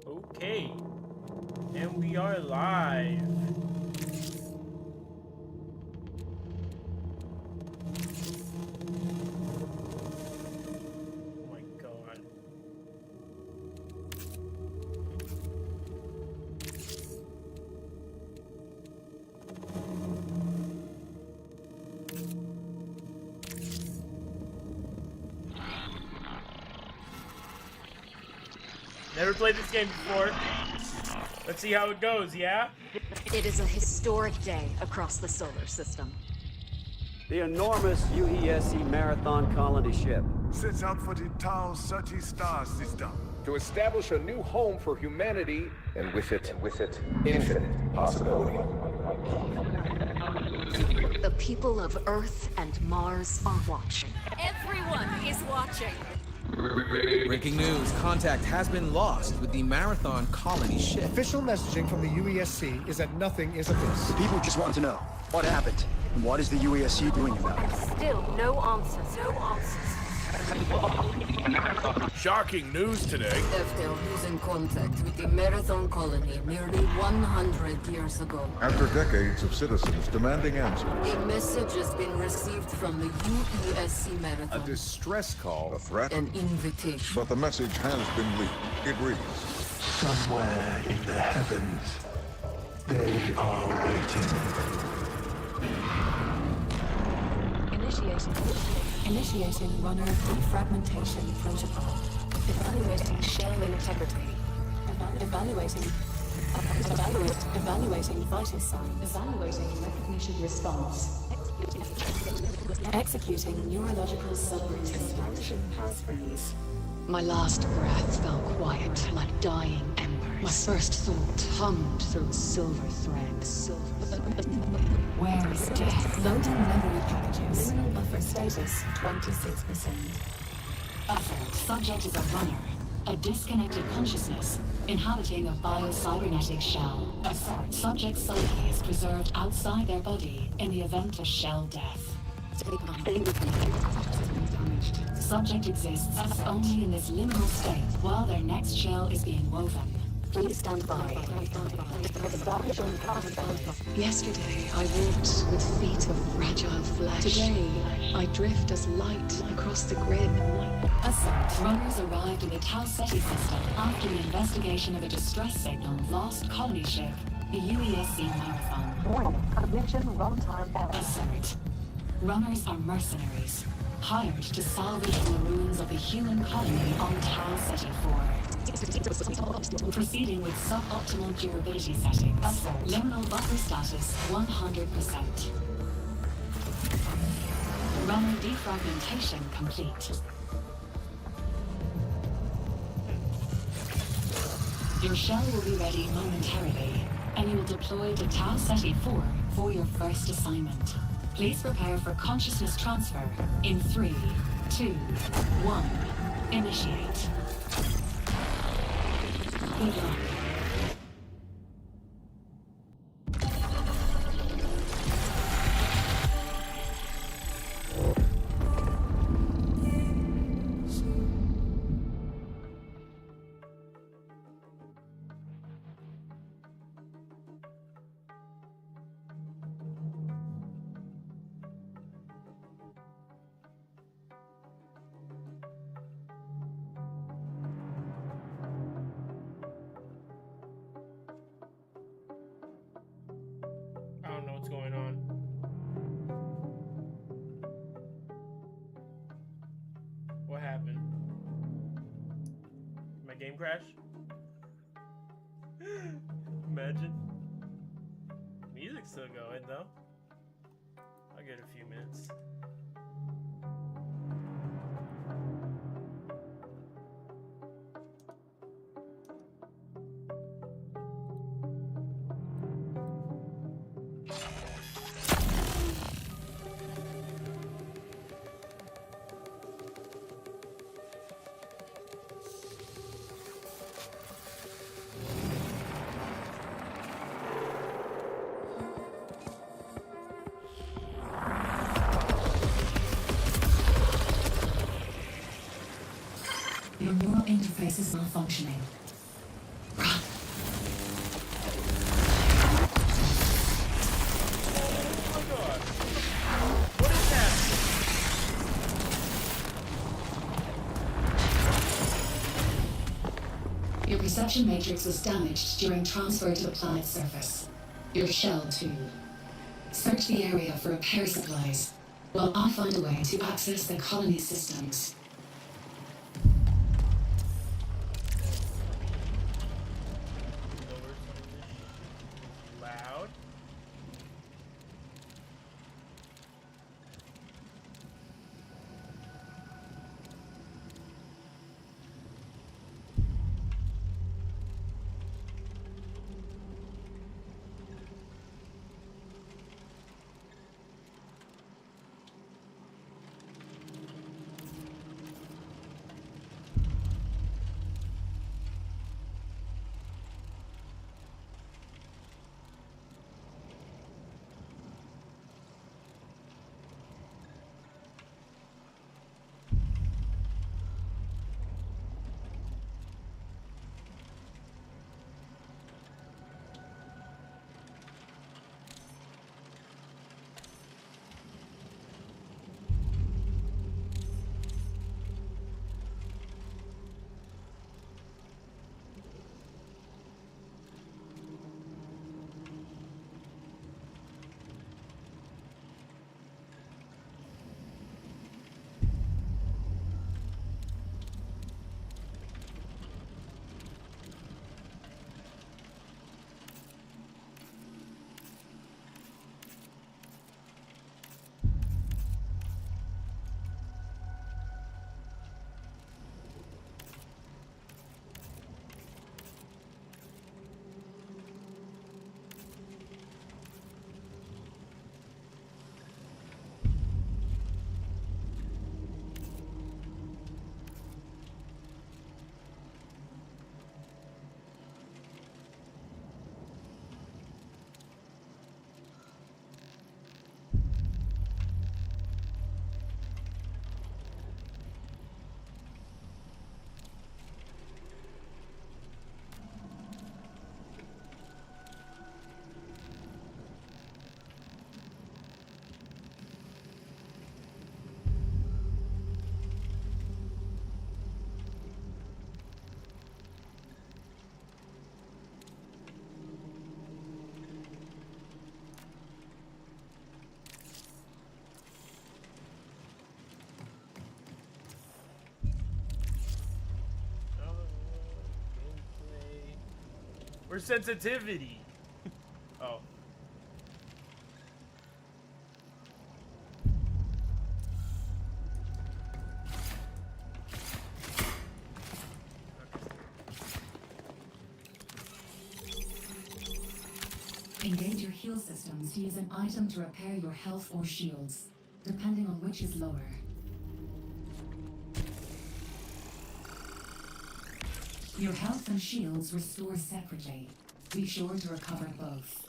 Okay. And we are live. Oh my god. Never played this game before. Let's see how it goes, yeah? It is a historic day across the solar system. The enormous UESC Marathon colony ship sets out for the Tau Ceti star system to establish a new home for humanity, and with it, infinite possibility. The people of Earth and Mars are watching. Everyone is watching. Breaking news. Contact has been lost with the Marathon colony ship. Official messaging from the UESC is that nothing is amiss. People just want to know what happened and what is the UESC doing about it. Still no answers. Shocking news today. FDL was in contact with the Marathon colony nearly 100 years ago. After decades of citizens demanding answers, A message has been received from the UESC Marathon. A distress call. a threat, An invitation. but the message has been leaked. It reads, Somewhere in the heavens, they are waiting. Initiating runner defragmentation protocol. Evaluating shell integrity. Evaluating vital signs. Evaluating recognition response. Executing neurological subroutine. My last breath fell quiet like dying embers. My first thought hummed through silver threads. Where is death? Loading memory packages. Liminal buffer status 26%. Buffer. Subject is a runner. A disconnected consciousness inhabiting a biocybernetic shell. Subject's psyche is preserved outside their body in the event of shell death. Subject exists only in this liminal state while their next shell is being woven. Please stand by. Yesterday, I walked with feet of fragile flesh. Today, I drift as light across the grid. Ascent. Runners arrived in the Tau Ceti system after the investigation of a distress signal lost colony ship, the UESC Marathon. Assert. Runners are mercenaries, hired to salvage the ruins of the human colony on Tau Ceti 4. Proceeding with suboptimal durability settings. Liminal buffer status 100%. Runner defragmentation complete. Your shell will be ready momentarily, and you will deploy to Tau Ceti 4 for your first assignment. Please prepare for consciousness transfer in 3, 2, 1. Initiate. Good luck. I don't know what's going on. What happened? My game crash? Imagine. Music's still going though. I'll get a few minutes. Your neural interface is malfunctioning. Your perception matrix was damaged during transfer to the planet's surface. Your shell, too. Search the area for repair supplies, while I find a way to access the colony systems. Loud. Or sensitivity. Oh. Engage your heal systems to use an item to repair your health or shields, depending on which is lower. Your health and shields restore separately. Be sure to recover both.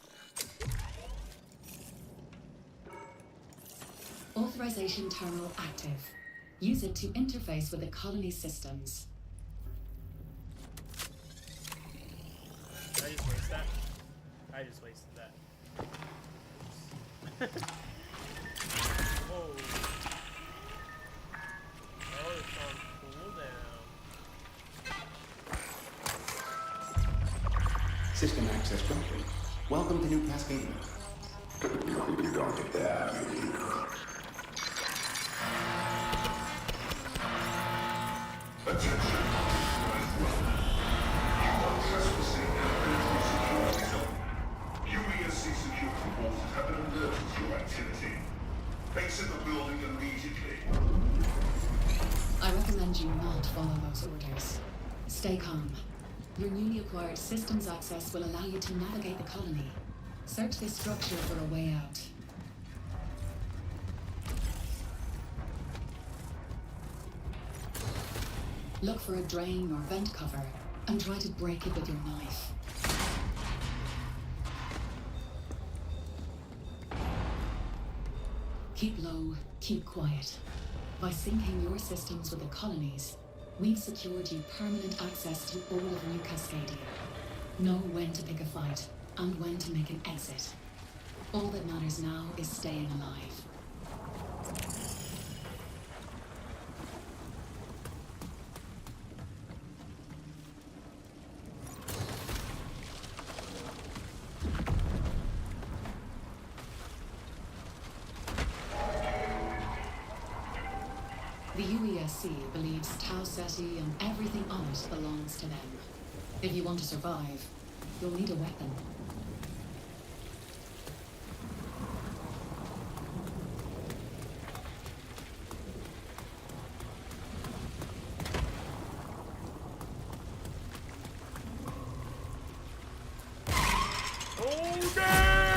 Authorization terminal active. Use it to interface with the colony systems. Did I just waste that? I just wasted that. Whoa. Oh, it's on cooldown. System access granted. Welcome to New Cascadia. Attention. UESC security forces have been alerted to your activity. Exit the building immediately. I recommend you not follow those orders. Stay calm. Your newly acquired systems access will allow you to navigate the colony. Search this structure for a way out. Look for a drain or vent cover, and try to break it with your knife. Keep low, keep quiet. By syncing your systems with the colonies, we've secured you permanent access to all of New Cascadia. Know when to pick a fight, and when to make an exit. All that matters now is staying alive. UESC believes Tau Ceti and everything on it belongs to them. If you want to survive, you'll need a weapon. Oh, damn!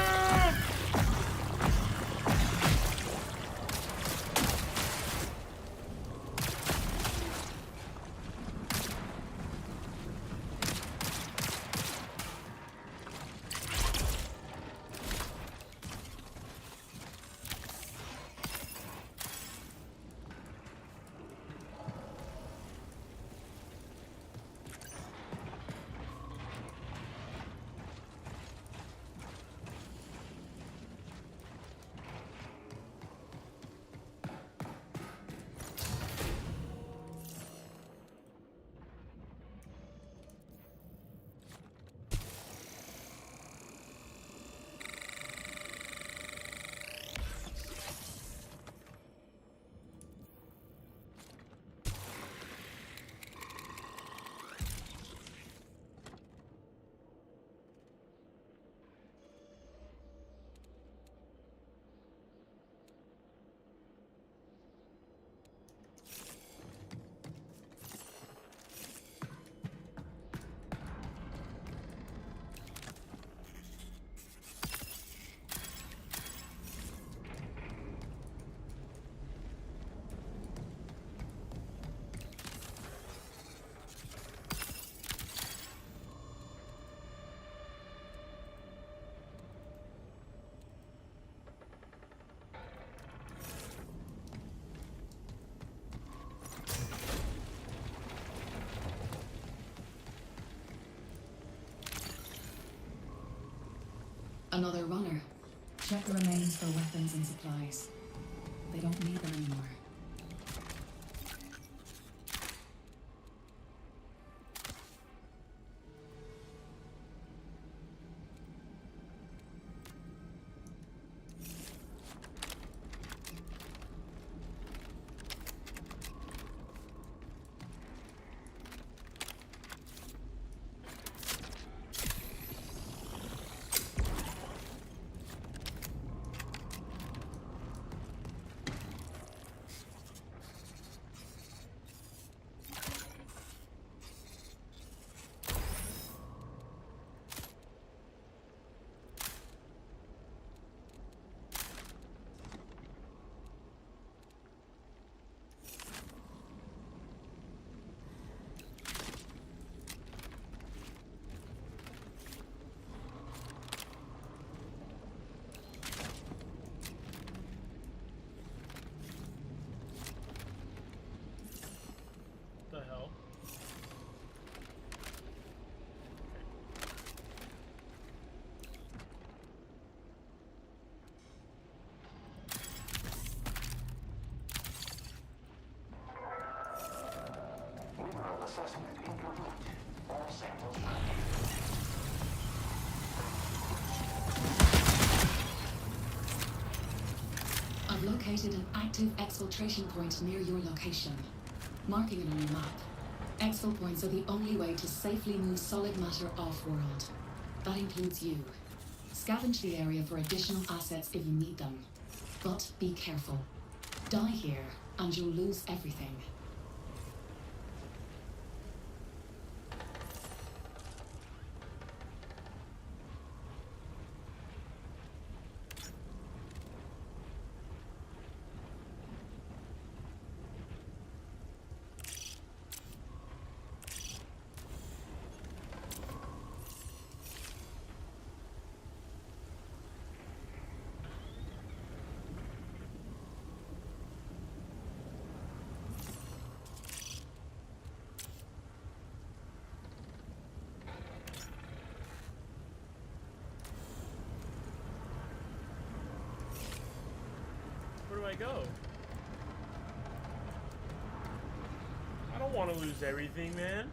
Another runner. Check the remains for weapons and supplies. They don't need them anymore. The hell? I've located an active exfiltration point near your location. Marking it on your map. Exfil points are the only way to safely move solid matter off-world. That includes you. Scavenge the area for additional assets if you need them. But be careful. Die here, and you'll lose everything. Where do I go? I don't want to lose everything, man.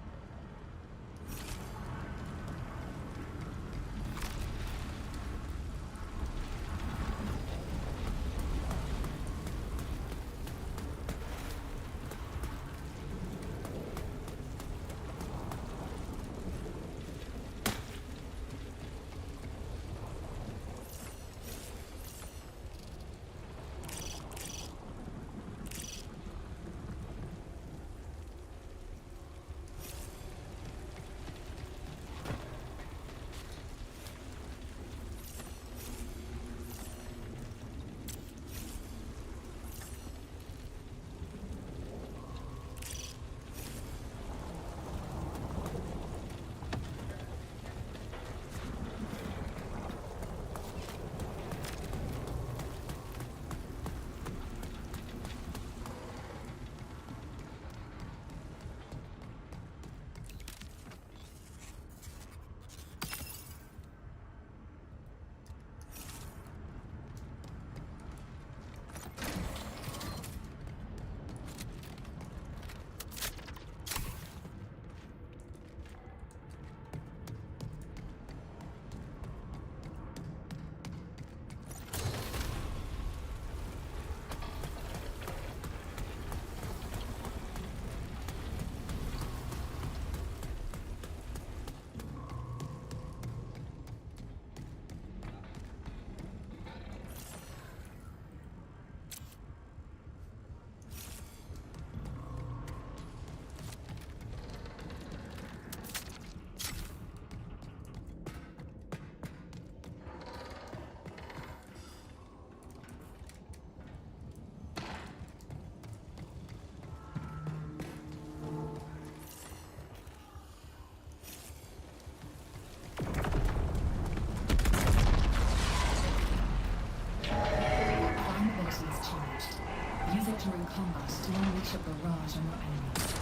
barrage on your enemies.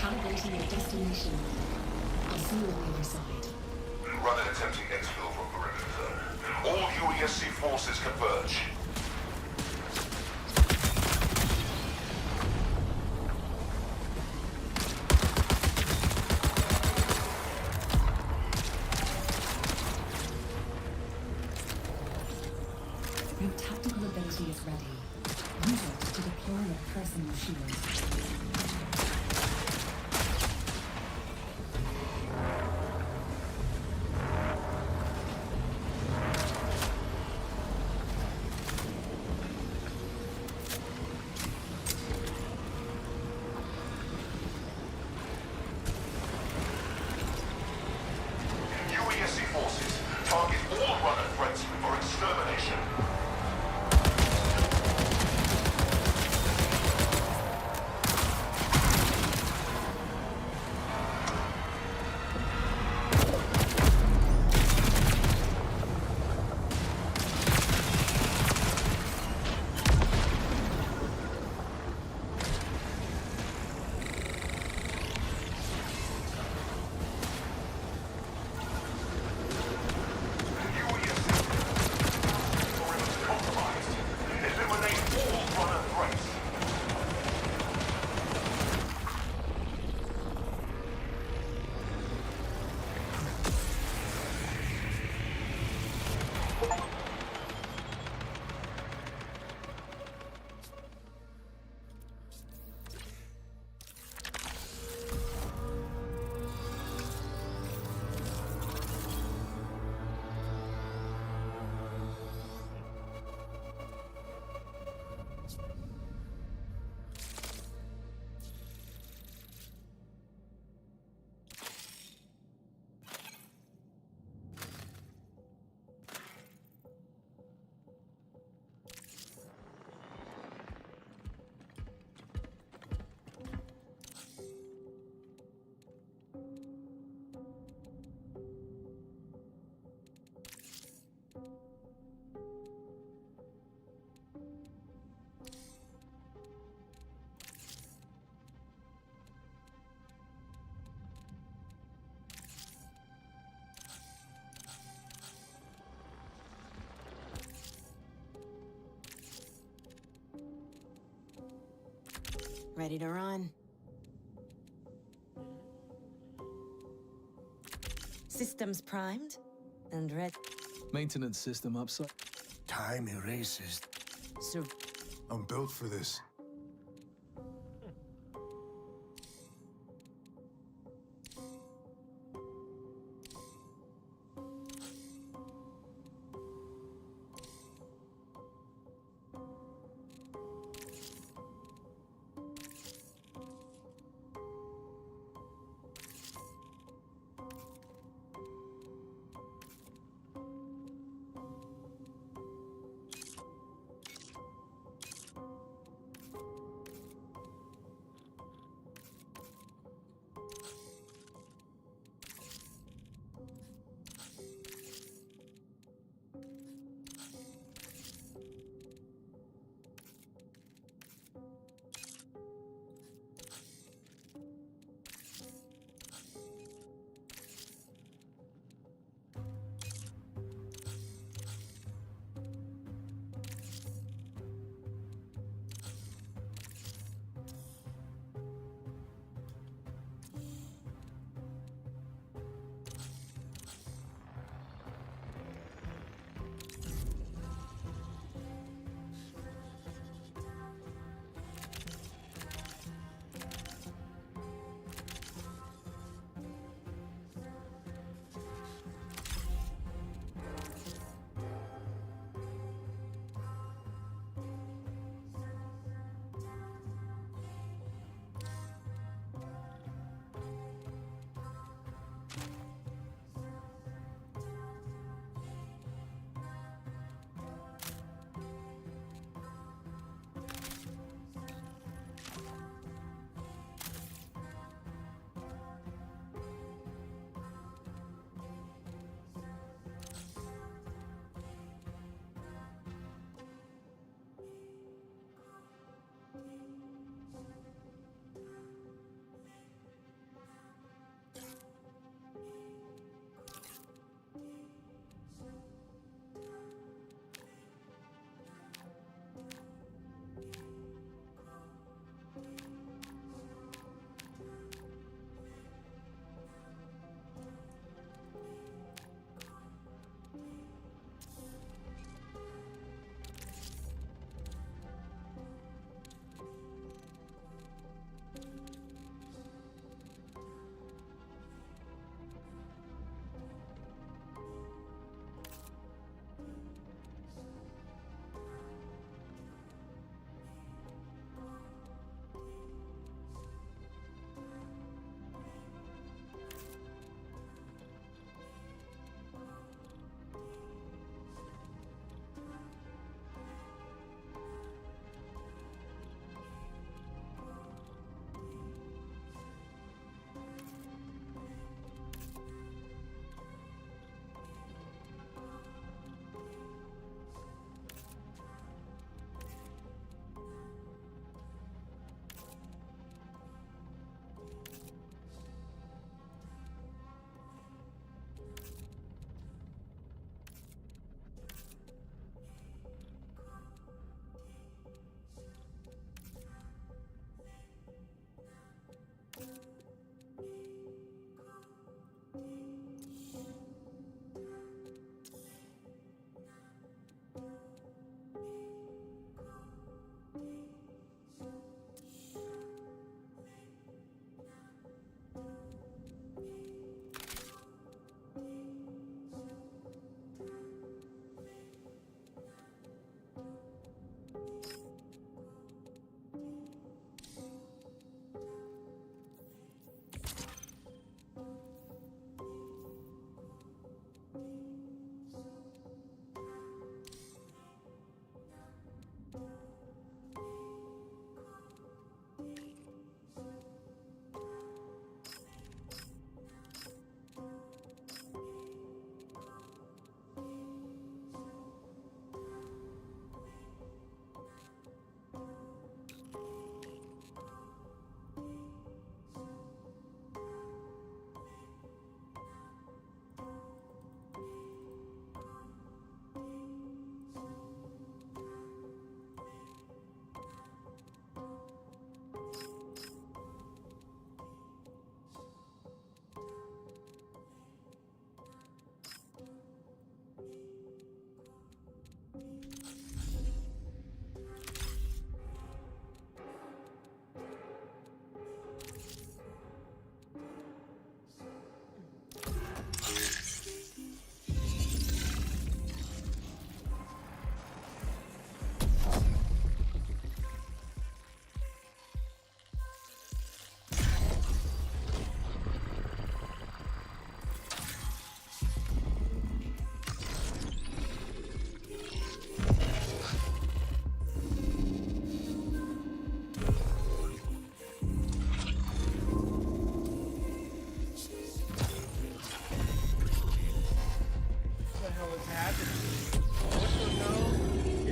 Calibrating your destination. I'll see you on the other side. Run an attempting exfil from perimeter zone. All UESC forces converge. Your tactical ability is ready. Use it to deploy your personal shield. UESC forces target all runner threats for extermination. Ready to run. Systems primed and ready. Maintenance system upside. Time erases. So I'm built for this.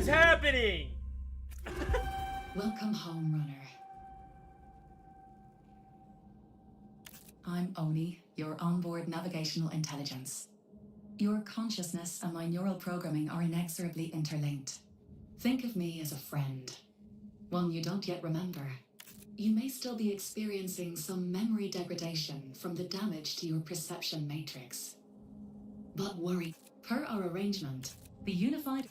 happening? Welcome home, runner. I'm Oni, your onboard navigational intelligence. Your consciousness and my neural programming are inexorably interlinked. Think of me as a friend, one you don't yet remember. You may still be experiencing some memory degradation from the damage to your perception matrix. But worry, per our arrangement, the unified...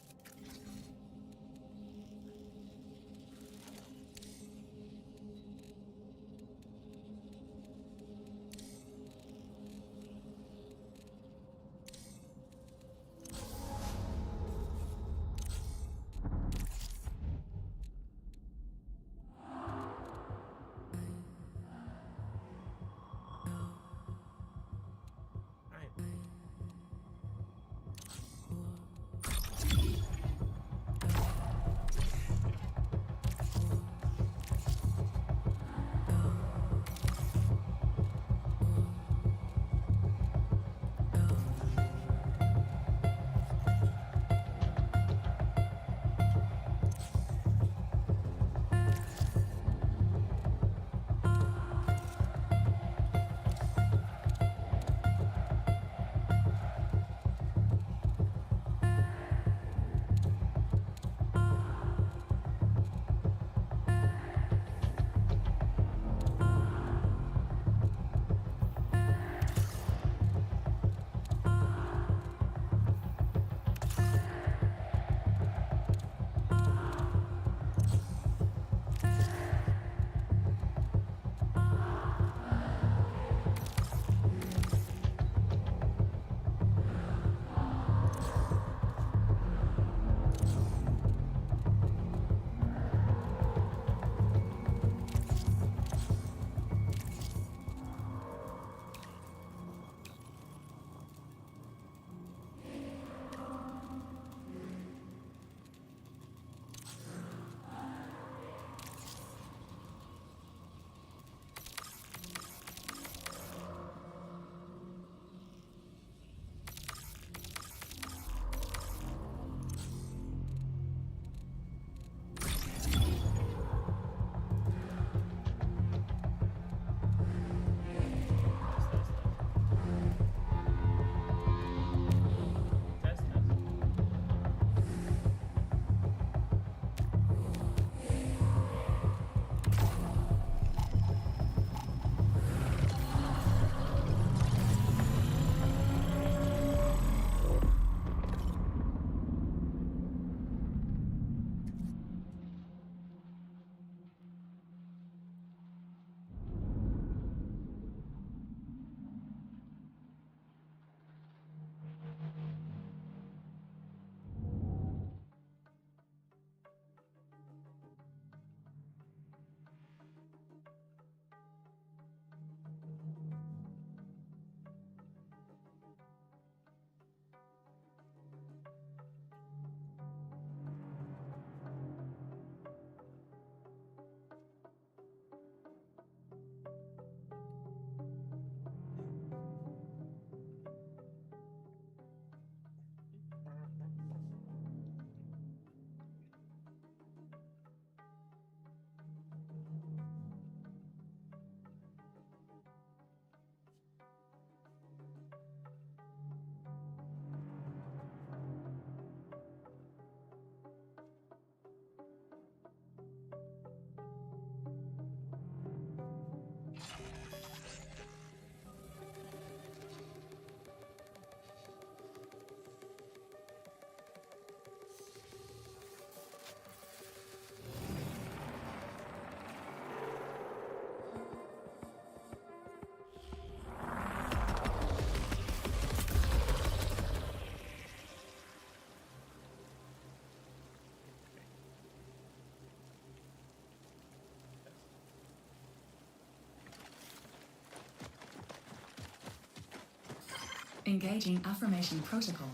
Engaging affirmation protocol.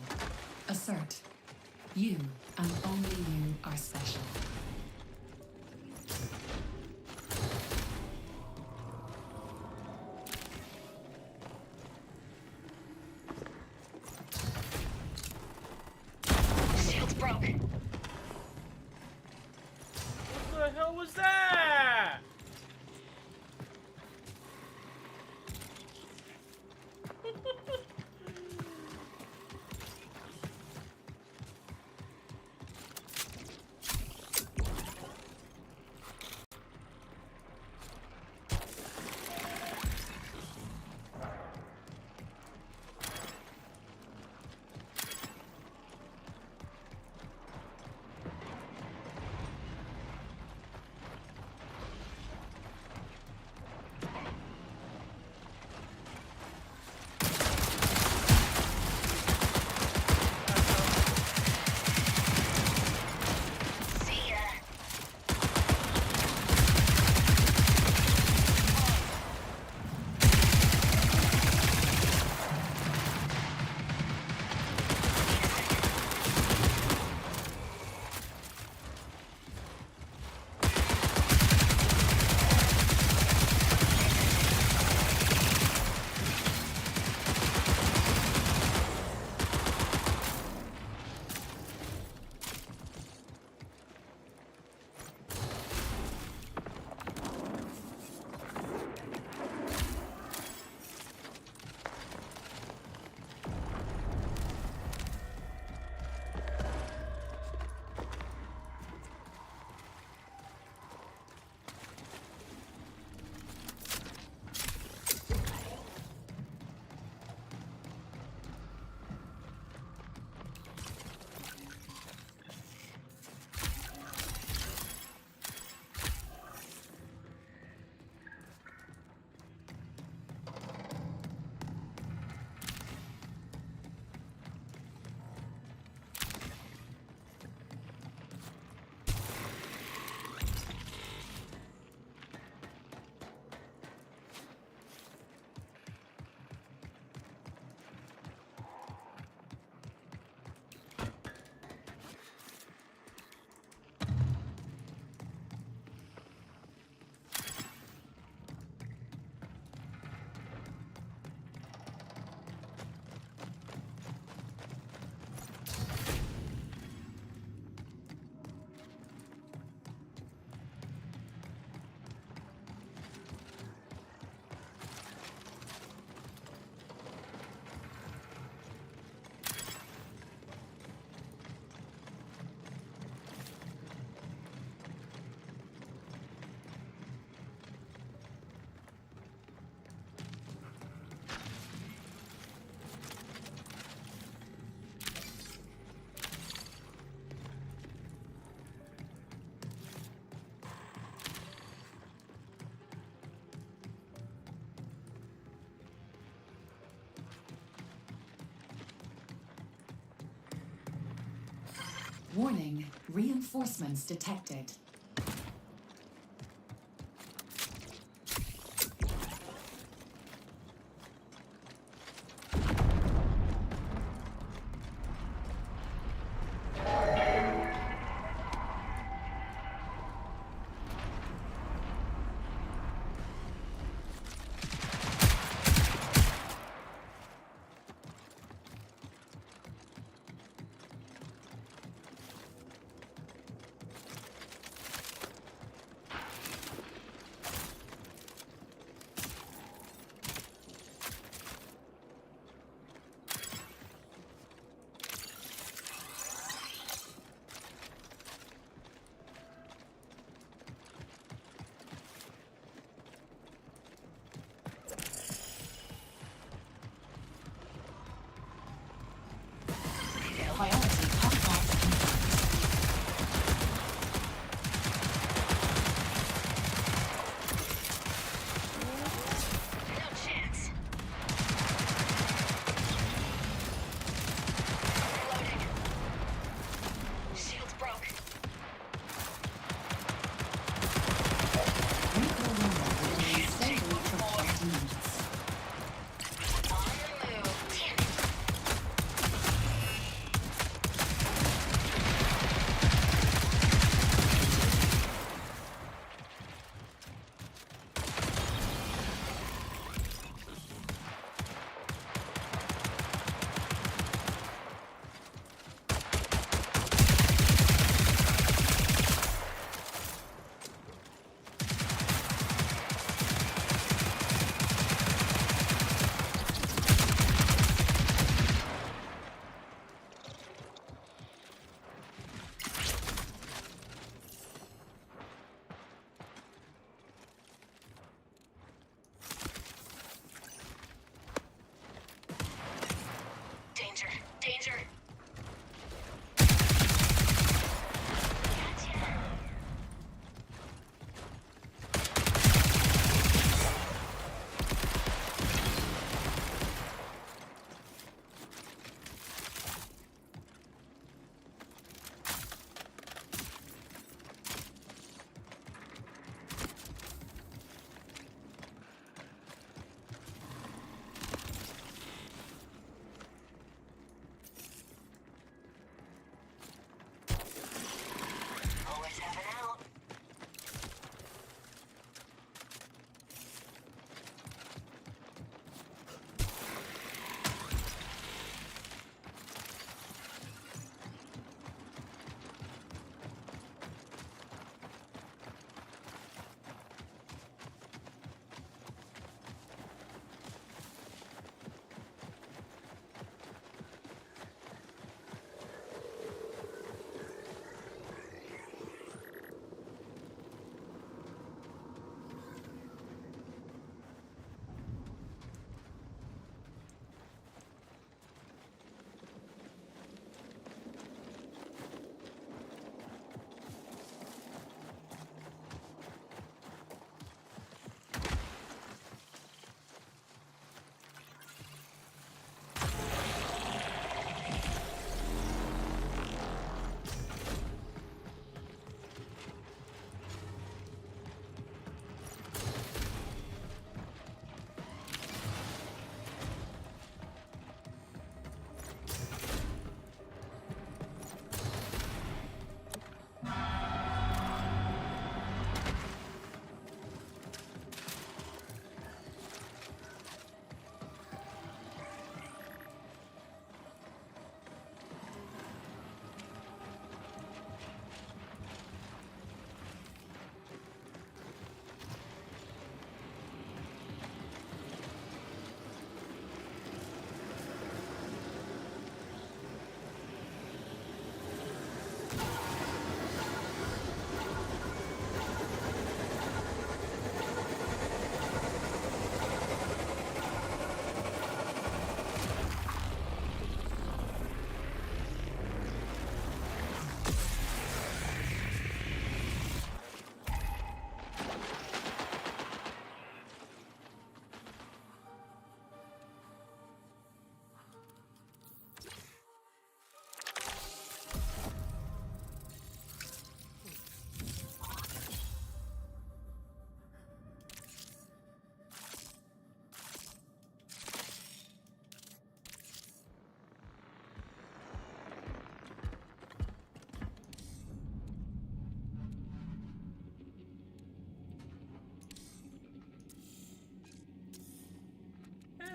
Assert. You and only you are special. Shield's broken. was that? Warning, reinforcements detected.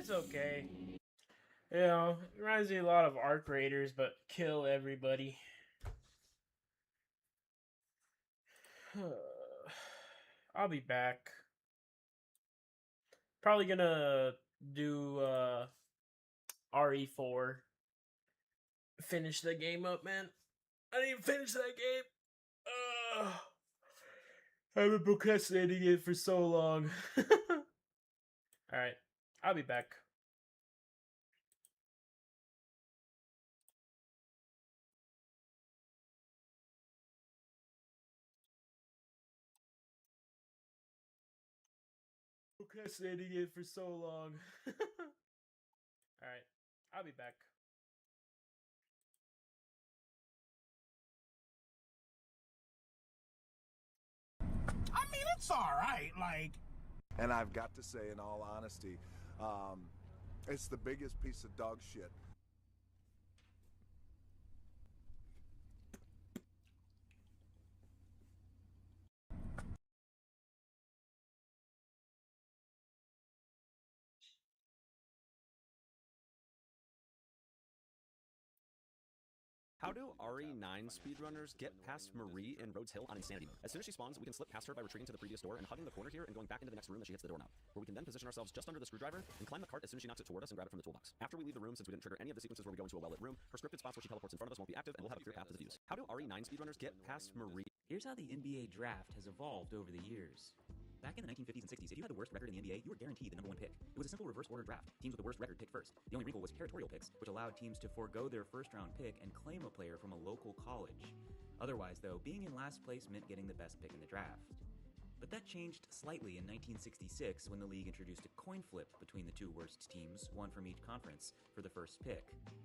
It's okay. You know, it reminds me a lot of Arc Raiders, but kill everybody. I'll be back. Probably gonna do RE4. Finish the game up, man. I didn't even finish that game. I've been procrastinating it for so long. Alright, I'll be back. Procrastinating it for so long. Alright, I'll be back. I mean, it's alright, like... And I've got to say, in all honesty, it's the biggest piece of dog shit. How do RE9 speedrunners get past Marie in Rhodes Hill on Insanity mode? As soon as she spawns, we can slip past her by retreating to the previous door and hugging the corner here and going back into the next room that she hits the doorknob, where we can then position ourselves just under the screwdriver and climb the cart as soon as she knocks it toward us and grab it from the toolbox. After we leave the room, since we didn't trigger any of the sequences where we go into a well-lit room, her scripted spots where she teleports in front of us won't be active and we'll have a clear path to the views. How do RE9 speedrunners get past Marie? Here's how the NBA draft has evolved over the years. Back in the 1950s and 60s, if you had the worst record in the NBA, you were guaranteed the #1 pick. It was a simple reverse order draft. Teams with the worst record picked first. The only wrinkle was territorial picks, which allowed teams to forego their first-round pick and claim a player from a local college. Otherwise, though, being in last place meant getting the best pick in the draft. But that changed slightly in 1966 when the league introduced a coin flip between the two worst teams, one from each conference, for the first pick.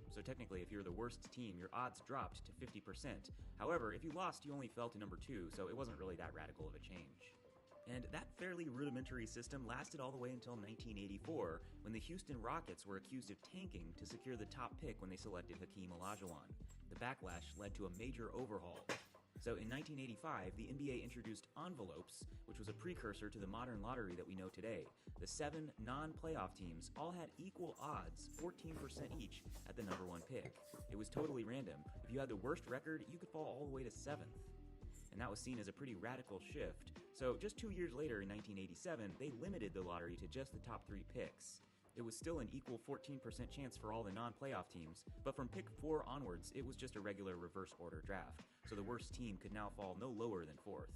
So technically, if you're the worst team, your odds dropped to 50%. However, if you lost, you only fell to #2, so it wasn't really that radical of a change. And that fairly rudimentary system lasted all the way until 1984, when the Houston Rockets were accused of tanking to secure the top pick when they selected Hakeem Olajuwon. The backlash led to a major overhaul. So in 1985, the NBA introduced envelopes, which was a precursor to the modern lottery that we know today. The 7 non-playoff teams all had equal odds, 14% each, at the #1 pick. It was totally random. If you had the worst record, you could fall all the way to 7th. And that was seen as a pretty radical shift. So just 2 years later, in 1987, they limited the lottery to just the top 3 picks. It was still an equal 14% chance for all the non-playoff teams, but from pick 4 onwards, it was just a regular reverse order draft, so the worst team could now fall no lower than 4th.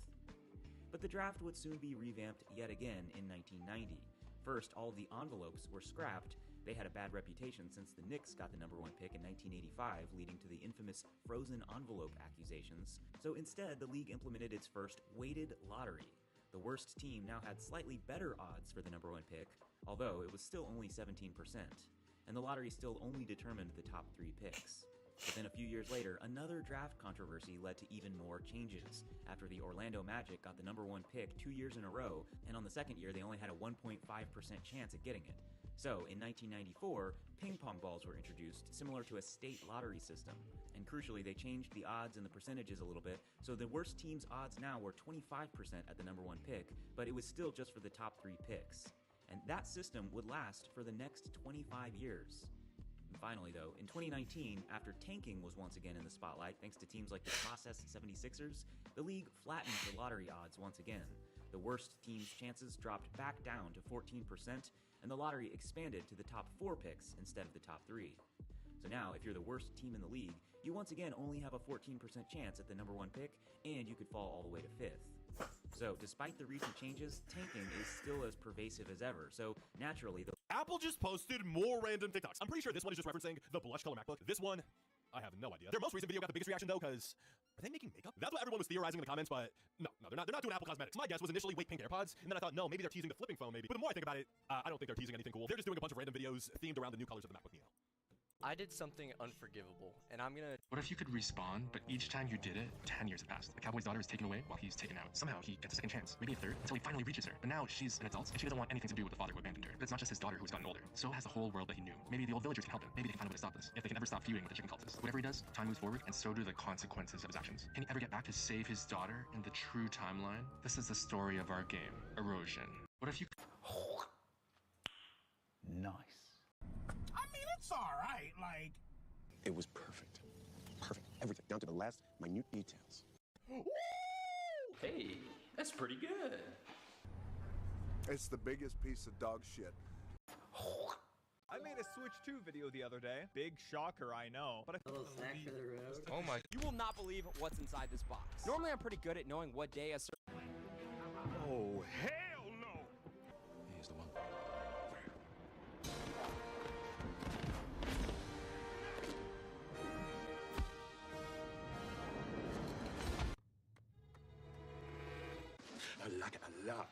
But the draft would soon be revamped yet again in 1990. First, all of the envelopes were scrapped. They had a bad reputation since the Knicks got the #1 pick in 1985, leading to the infamous frozen envelope accusations. So instead, the league implemented its first weighted lottery. The worst team now had slightly better odds for the #1 pick, although it was still only 17%. And the lottery still only determined the top 3 picks. But then a few years later, another draft controversy led to even more changes, after the Orlando Magic got the #1 pick 2 years in a row, and on the second year they only had a 1.5% chance at getting it. So, in 1994, ping pong balls were introduced, similar to a state lottery system. And crucially, they changed the odds and the percentages a little bit, so the worst team's odds now were 25% at the #1 pick, but it was still just for the top 3 picks. And that system would last for the next 25 years. And finally, though, in 2019, after tanking was once again in the spotlight thanks to teams like the Process 76ers, the league flattened the lottery odds once again. The worst team's chances dropped back down to 14%, and the lottery expanded to the top 4 picks instead of the top 3. So now, if you're the worst team in the league, you once again only have a 14% chance at the #1 pick, and you could fall all the way to 5th. So, despite the recent changes, tanking is still as pervasive as ever, so naturally, Apple just posted more random TikToks. I'm pretty sure this one is just referencing the blush color MacBook. This one, I have no idea. Their most recent video got the biggest reaction, though, because are they making makeup? That's what everyone was theorizing in the comments, but no, they're not doing Apple Cosmetics. My guess was initially weight pink AirPods, and then I thought, no, maybe they're teasing the flipping phone, maybe. But the more I think about it, I don't think they're teasing anything cool. They're just doing a bunch of random videos themed around the new colors of the MacBook Neo. I did something unforgivable, and I'm gonna... What if you could respawn, but each time you did it, 10 years have passed? The cowboy's daughter is taken away while he's taken out. Somehow he gets a second chance, maybe a third, until he finally reaches her. But now she's an adult, and she doesn't want anything to do with the father who abandoned her. But it's not just his daughter who's gotten older. So has the whole world that he knew. Maybe the old villagers can help him. Maybe they can find a way to stop this. If they can ever stop feuding with the chicken cultists. Whatever he does, time moves forward, and so do the consequences of his actions. Can he ever get back to save his daughter in the true timeline? This is the story of our game, Erosion. What if you... Nice. it's alright, like... It was perfect. Perfect. Everything, down to the last minute details. Hey, that's pretty good. It's the biggest piece of dog shit. I made a Switch 2 video the other day. Big shocker, I know. But Oh my. You will not believe what's inside this box. Normally, I'm pretty good at knowing what day a certain. Oh, hell no! He's the one. I like it a lot.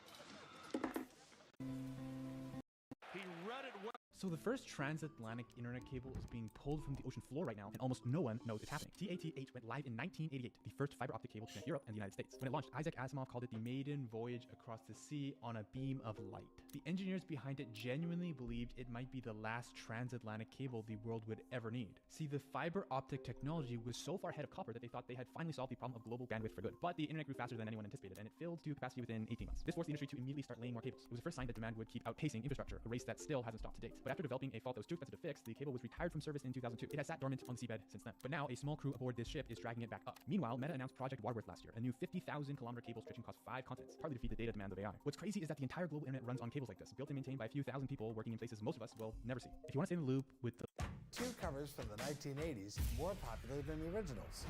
He read it well. So the first transatlantic internet cable is being pulled from the ocean floor right now, and almost no one knows it's happening. TATH went live in 1988, the first fiber optic cable to connect Europe and the United States. When it launched, Isaac Asimov called it the maiden voyage across the sea on a beam of light. The engineers behind it genuinely believed it might be the last transatlantic cable the world would ever need. See, the fiber optic technology was so far ahead of copper that they thought they had finally solved the problem of global bandwidth for good. But the internet grew faster than anyone anticipated, and it filled to capacity within 18 months. This forced the industry to immediately start laying more cables. It was the first sign that demand would keep outpacing infrastructure, a race that still hasn't stopped to date. But after developing a fault that was too expensive to fix, the cable was retired from service in 2002. It has sat dormant on the seabed since then. But now, a small crew aboard this ship is dragging it back up. Meanwhile, Meta announced Project Waterworth last year, a new 50,000-kilometer cable stretching across 5 continents, partly to feed the data demand of AI. What's crazy is that the entire global internet runs on cables like this, built and maintained by a few thousand people working in places most of us will never see. If you want to stay in the loop with the two covers from the 1980s, more popular than the originals.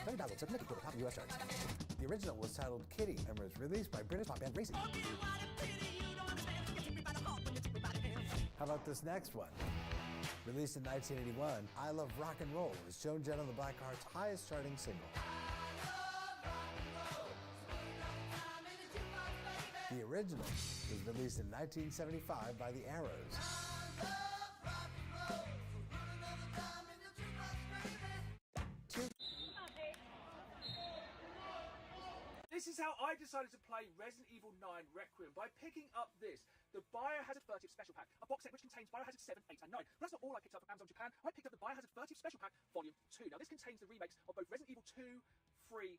Tony Basil took Mickey to the top of US charts. The original was titled Kitty and was released by British pop band Racing. How about this next one? Released in 1981, I Love Rock and Roll was Joan Jett and the Blackhearts' highest charting single. The original was released in 1975 by the Arrows. This is how I decided to play Resident Evil 9 Requiem, by picking up this, the Biohazard 30th Special Pack, a box set which contains Biohazard 7, 8 and 9. But that's not all I picked up from Amazon Japan. I picked up the Biohazard 30th Special Pack Volume 2. Now this contains the remakes of both Resident Evil 2, 3,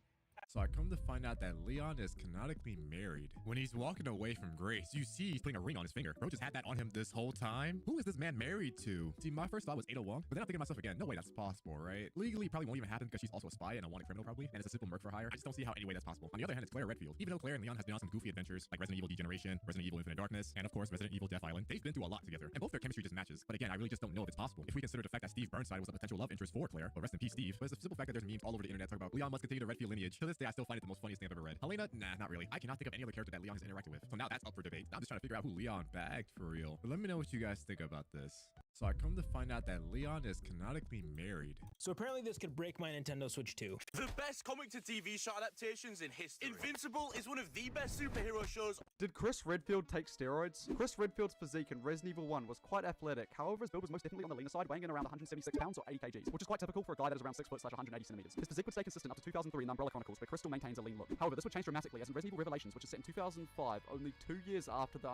So I come to find out that Leon is canonically married. When he's walking away from Grace, you see he's putting a ring on his finger. Roach has had that on him this whole time. Who is this man married to? See, my first thought was Ada Wong, but then I'm thinking to myself again, no way that's possible, right? Legally, it probably won't even happen because she's also a spy and a wanted criminal probably, and it's a simple merc for hire. I just don't see how any way that's possible. On the other hand, it's Claire Redfield. Even though Claire and Leon has been on some goofy adventures like Resident Evil Degeneration, Resident Evil Infinite Darkness, and of course Resident Evil Death Island, they've been through a lot together, and both their chemistry just matches. But again, I really just don't know if it's possible. If we consider the fact that Steve Burnside was a potential love interest for Claire, but rest in peace Steve, but it's the simple fact that there's memes all over the internet talking about Leon must continue the Redfield lineage. To this day, I still find it the most funniest thing I've ever read. Helena? Nah, not really. I cannot think of any other character that Leon has interacted with. So now that's up for debate. Now I'm just trying to figure out who Leon bagged for real. But let me know what you guys think about this. So I come to find out that Leon is canonically married. So apparently this could break my Nintendo Switch 2. The best comic to TV show adaptations in history. Invincible is one of the best superhero shows. Did Chris Redfield take steroids? Chris Redfield's physique in Resident Evil 1 was quite athletic. However, his build was most definitely on the leaner side, weighing in around 176 pounds or 80 kgs, which is quite typical for a guy that is around 6 foot / 180 centimeters. His physique would stay consistent up to 2003 in the Umbrella Chronicles, where Chris still maintains a lean look. However, this would change dramatically as in Resident Evil Revelations, which is set in 2005, only 2 years after the